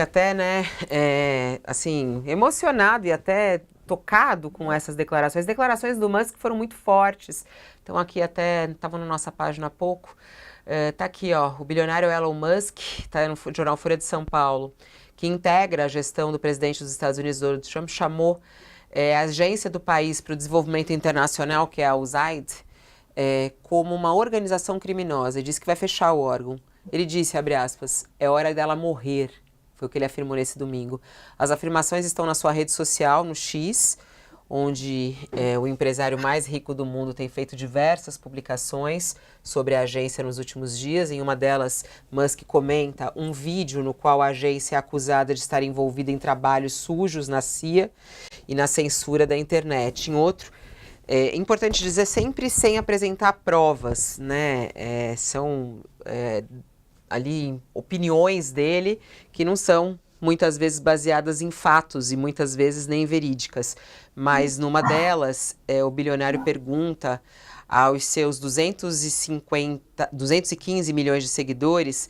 fica até, né, assim, emocionado e até tocado com essas declarações. As declarações do Musk foram muito fortes. Então aqui até, estava na nossa página há pouco, tá aqui, ó, o bilionário Elon Musk, tá no jornal Folha de São Paulo, que integra a gestão do presidente dos Estados Unidos, Donald Trump, chamou a agência do país para o desenvolvimento internacional, que é a USAID, como uma organização criminosa, e disse que vai fechar o órgão. Ele disse, abre aspas, é hora dela morrer, foi o que ele afirmou nesse domingo. As afirmações estão na sua rede social, no X, onde o empresário mais rico do mundo tem feito diversas publicações sobre a agência nos últimos dias. Em uma delas, Musk comenta um vídeo no qual a agência é acusada de estar envolvida em trabalhos sujos na CIA e na censura da internet. Em outro, é importante dizer, sempre sem apresentar provas, né? São ali opiniões dele que não são muitas vezes baseadas em fatos e muitas vezes nem verídicas. Mas numa delas, o bilionário pergunta aos seus 215 milhões de seguidores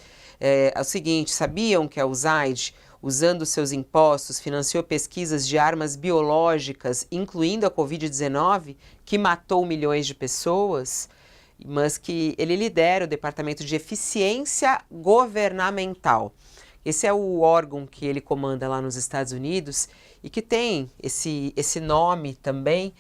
o seguinte: sabiam que a USAID, usando seus impostos, financiou pesquisas de armas biológicas, incluindo a Covid-19, que matou milhões de pessoas? Musk, ele lidera o Departamento de Eficiência Governamental. Esse é o órgão que ele comanda lá nos Estados Unidos e que tem esse nome também,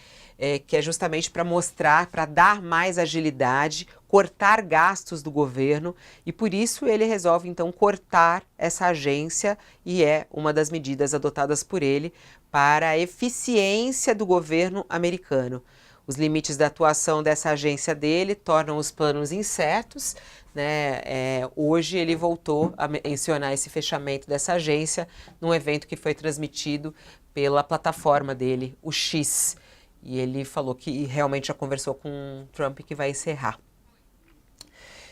que é justamente para mostrar, para dar mais agilidade, cortar gastos do governo, e por isso ele resolve então cortar essa agência, e é uma das medidas adotadas por ele para a eficiência do governo americano. Os limites da atuação dessa agência dele tornam os planos incertos, né? Hoje ele voltou a mencionar esse fechamento dessa agência num evento que foi transmitido pela plataforma dele, o X. E ele falou que realmente já conversou com Trump e que vai encerrar.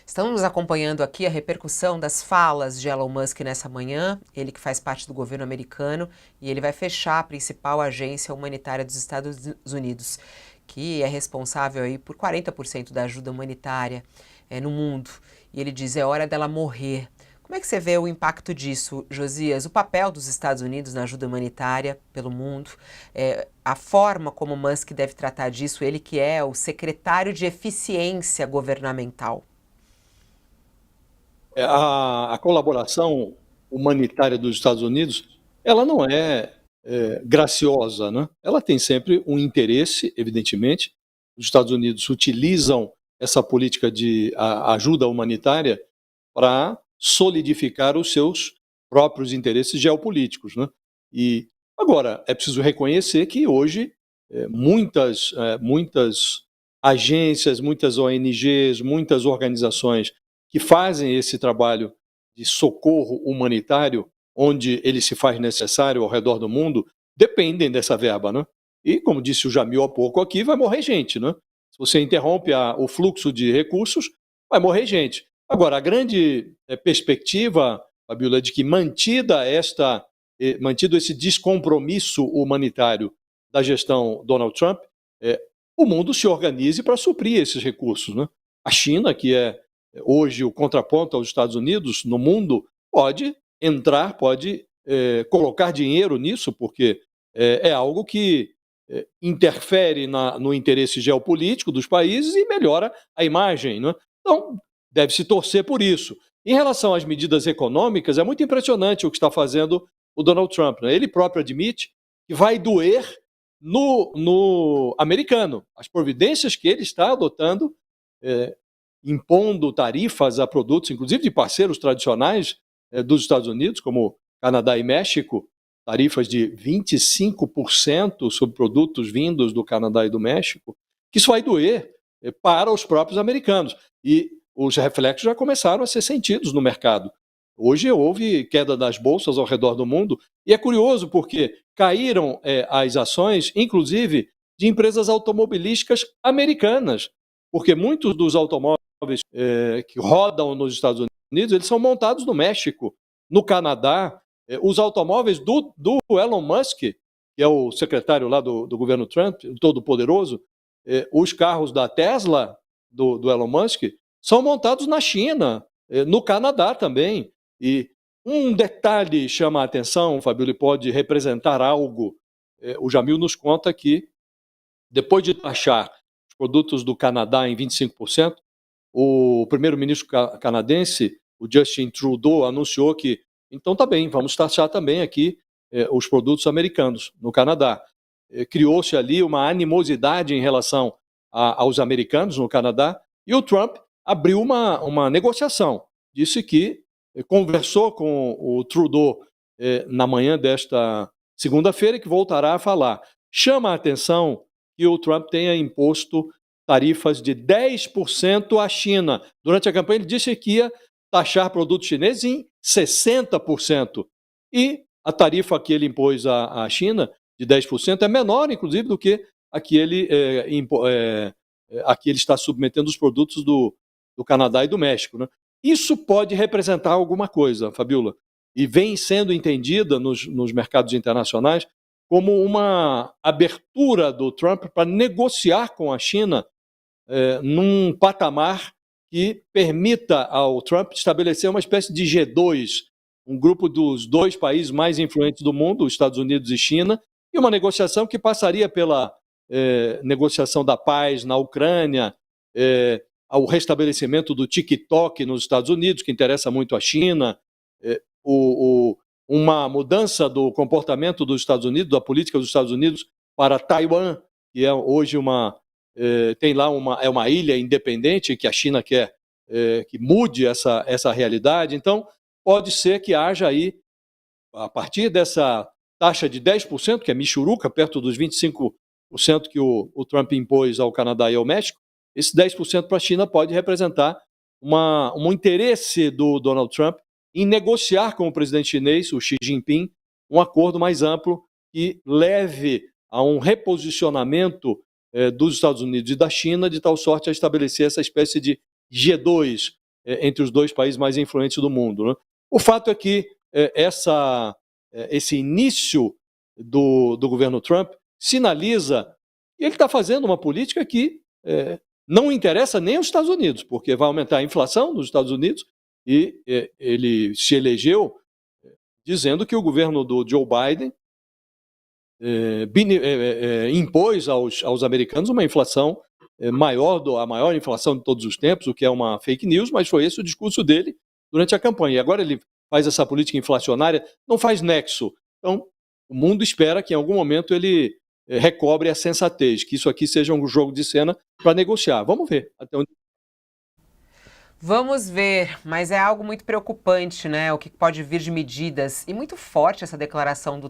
Estamos acompanhando aqui a repercussão das falas de Elon Musk nessa manhã, ele que faz parte do governo americano, e ele vai fechar a principal agência humanitária dos Estados Unidos, que é responsável aí por 40% da ajuda humanitária no mundo. E ele diz, é hora dela morrer. Como é que você vê o impacto disso, Josias? O papel dos Estados Unidos na ajuda humanitária pelo mundo, a forma como Musk deve tratar disso, ele que é o secretário de eficiência governamental. A colaboração humanitária dos Estados Unidos, ela não é graciosa, né? Ela tem sempre um interesse, evidentemente. Os Estados Unidos utilizam essa política de ajuda humanitária para solidificar os seus próprios interesses geopolíticos, né? E agora é preciso reconhecer que hoje muitas agências, muitas ONGs, muitas organizações que fazem esse trabalho de socorro humanitário, onde ele se faz necessário ao redor do mundo, dependem dessa verba, né? E, como disse o Jamil há pouco aqui, vai morrer gente, né? Se você interrompe o fluxo de recursos, vai morrer gente. Agora, a grande perspectiva, Fabiola, é de que mantido esse descompromisso humanitário da gestão Donald Trump, o mundo se organize para suprir esses recursos, né? A China, que é hoje o contraponto aos Estados Unidos no mundo, pode entrar, pode colocar dinheiro nisso, porque é algo que interfere no interesse geopolítico dos países e melhora a imagem, né? Então, deve-se torcer por isso. Em relação às medidas econômicas, é muito impressionante o que está fazendo o Donald Trump, né? Ele próprio admite que vai doer no americano. As providências que ele está adotando, impondo tarifas a produtos, inclusive de parceiros tradicionais dos Estados Unidos, como Canadá e México, tarifas de 25% sobre produtos vindos do Canadá e do México, que isso vai doer para os próprios americanos. E os reflexos já começaram a ser sentidos no mercado. Hoje houve queda das bolsas ao redor do mundo, e é curioso porque caíram as ações, inclusive, de empresas automobilísticas americanas, porque muitos dos automóveis que rodam nos Estados Unidos, eles são montados no México, no Canadá. Os automóveis do Elon Musk, que é o secretário lá do governo Trump, todo-poderoso, os carros da Tesla, do Elon Musk, são montados na China, no Canadá também. E Um detalhe chama a atenção, Fabíola, e pode representar algo. O Jamil nos conta que, depois de taxar os produtos do Canadá em 25%, o primeiro-ministro canadense, o Justin Trudeau, anunciou que, então tá bem, vamos taxar também aqui os produtos americanos no Canadá. Criou-se ali uma animosidade em relação aos americanos no Canadá, e o Trump abriu uma negociação. Disse que conversou com o Trudeau na manhã desta segunda-feira e que voltará a falar. Chama a atenção que o Trump tenha imposto tarifas de 10% à China. Durante a campanha ele disse que ia taxar produtos chineses em 60%. E a tarifa que ele impôs à China, de 10%, é menor, inclusive, do que a que ele está submetendo os produtos do Canadá e do México, né? Isso pode representar alguma coisa, Fabíola, e vem sendo entendida nos mercados internacionais como uma abertura do Trump para negociar com a China num patamar que permita ao Trump estabelecer uma espécie de G2, um grupo dos 2 países mais influentes do mundo, os Estados Unidos e China, e uma negociação que passaria pela negociação da paz na Ucrânia, ao restabelecimento do TikTok nos Estados Unidos, que interessa muito à China, uma mudança do comportamento dos Estados Unidos, da política dos Estados Unidos para Taiwan, que é hoje tem lá uma ilha independente que a China quer que mude essa realidade. Então, pode ser que haja aí, a partir dessa taxa de 10%, que é michuruca, perto dos 25% que o Trump impôs ao Canadá e ao México, esse 10% para a China pode representar um interesse do Donald Trump em negociar com o presidente chinês, o Xi Jinping, um acordo mais amplo que leve a um reposicionamento dos Estados Unidos e da China, de tal sorte a estabelecer essa espécie de G2 entre os 2 países mais influentes do mundo, né? O fato é que esse início do governo Trump sinaliza que ele está fazendo uma política que não interessa nem aos Estados Unidos, porque vai aumentar a inflação nos Estados Unidos, e ele se elegeu dizendo que o governo do Joe Biden impôs aos americanos uma inflação a maior inflação de todos os tempos, o que é uma fake news, mas foi esse o discurso dele durante a campanha. E agora ele faz essa política inflacionária, não faz nexo. Então, o mundo espera que em algum momento ele recobre a sensatez, que isso aqui seja um jogo de cena para negociar. Vamos ver até onde. Vamos ver, mas é algo muito preocupante, né? O que pode vir de medidas. E muito forte essa declaração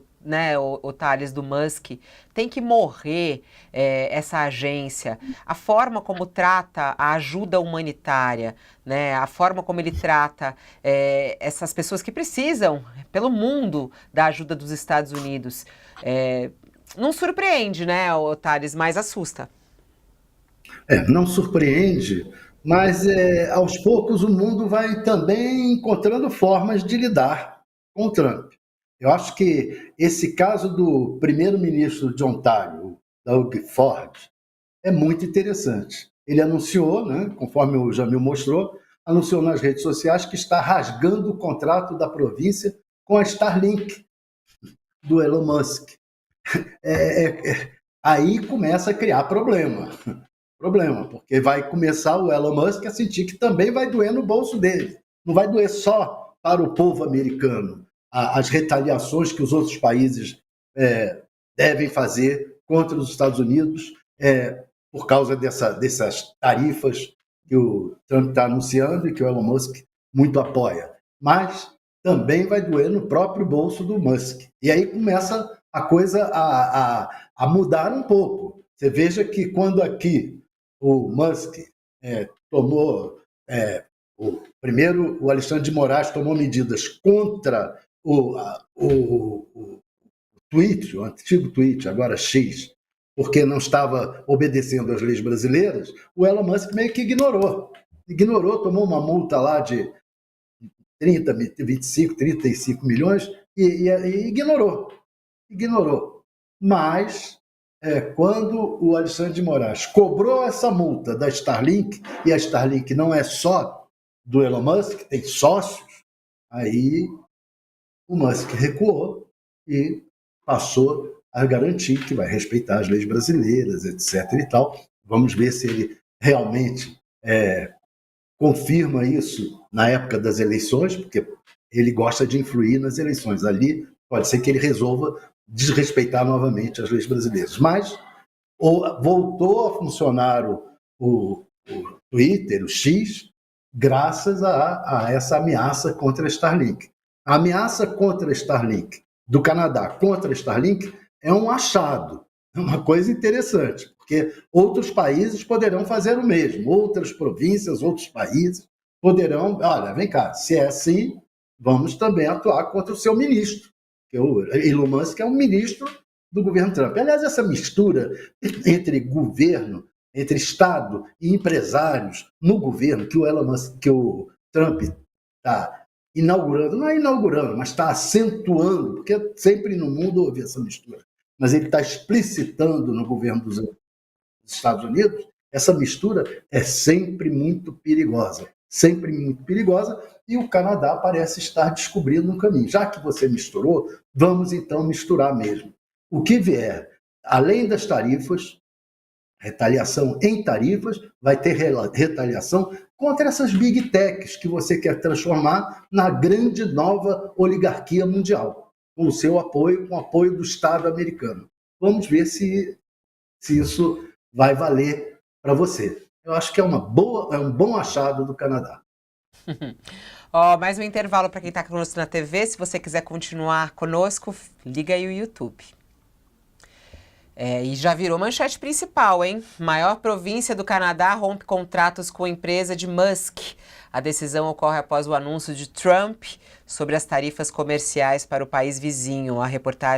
o Thales, do Musk. Tem que morrer essa agência. A forma como trata a ajuda humanitária, né? A forma como ele trata essas pessoas que precisam, pelo mundo, da ajuda dos Estados Unidos. Não surpreende, né, Thales, mas assusta. Não surpreende, mas aos poucos o mundo vai também encontrando formas de lidar com o Trump. Eu acho que esse caso do primeiro-ministro de Ontário, Doug Ford, é muito interessante. Ele anunciou, né, conforme o Jamil mostrou, anunciou nas redes sociais que está rasgando o contrato da província com a Starlink, do Elon Musk. Aí começa a criar problema, porque vai começar o Elon Musk a sentir que também vai doer no bolso dele. Não vai doer só para o povo americano as retaliações que os outros países devem fazer contra os Estados Unidos por causa dessas tarifas que o Trump está anunciando e que o Elon Musk muito apoia. Mas também vai doer no próprio bolso do Musk. E aí começa a coisa a mudar um pouco. Você veja que quando aqui o Musk tomou... primeiro, o Alexandre de Moraes tomou medidas contra o tweet, o antigo tweet, agora X, porque não estava obedecendo às leis brasileiras, o Elon Musk meio que ignorou, tomou uma multa lá de 35 milhões e ignorou. Mas, quando o Alexandre de Moraes cobrou essa multa da Starlink, e a Starlink não é só do Elon Musk, tem sócios, aí O Musk recuou e passou a garantir que vai respeitar as leis brasileiras, etc. e tal. Vamos ver se ele realmente confirma isso na época das eleições, porque ele gosta de influir nas eleições. Ali pode ser que ele resolva desrespeitar novamente as leis brasileiras. Mas voltou a funcionar o Twitter, o X, graças a essa ameaça contra a Starlink. A ameaça contra a Starlink do Canadá contra a Starlink é um achado, é uma coisa interessante, porque outros países poderão fazer o mesmo, outras províncias, outros países poderão, olha, vem cá, se é assim, vamos também atuar contra o seu ministro, que o Elon Musk é um ministro do governo Trump. Aliás, essa mistura entre governo, entre Estado e empresários no governo que o Elon Musk, que o Trump está inaugurando, não é inaugurando, mas está acentuando, porque sempre no mundo houve essa mistura, mas ele está explicitando no governo dos Estados Unidos, essa mistura é sempre muito perigosa, e o Canadá parece estar descobrindo um caminho. Já que você misturou, vamos então misturar mesmo. O que vier, além das tarifas, retaliação em tarifas, vai ter retaliação contra essas big techs que você quer transformar na grande nova oligarquia mundial, com o seu apoio, com o apoio do Estado americano. Vamos ver se isso vai valer para você. Eu acho que é um bom achado do Canadá. Mais um intervalo para quem está conosco na TV. Se você quiser continuar conosco, liga aí o YouTube. E já virou manchete principal, hein? Maior província do Canadá rompe contratos com empresa de Musk. A decisão ocorre após o anúncio de Trump sobre as tarifas comerciais para o país vizinho. A reportagem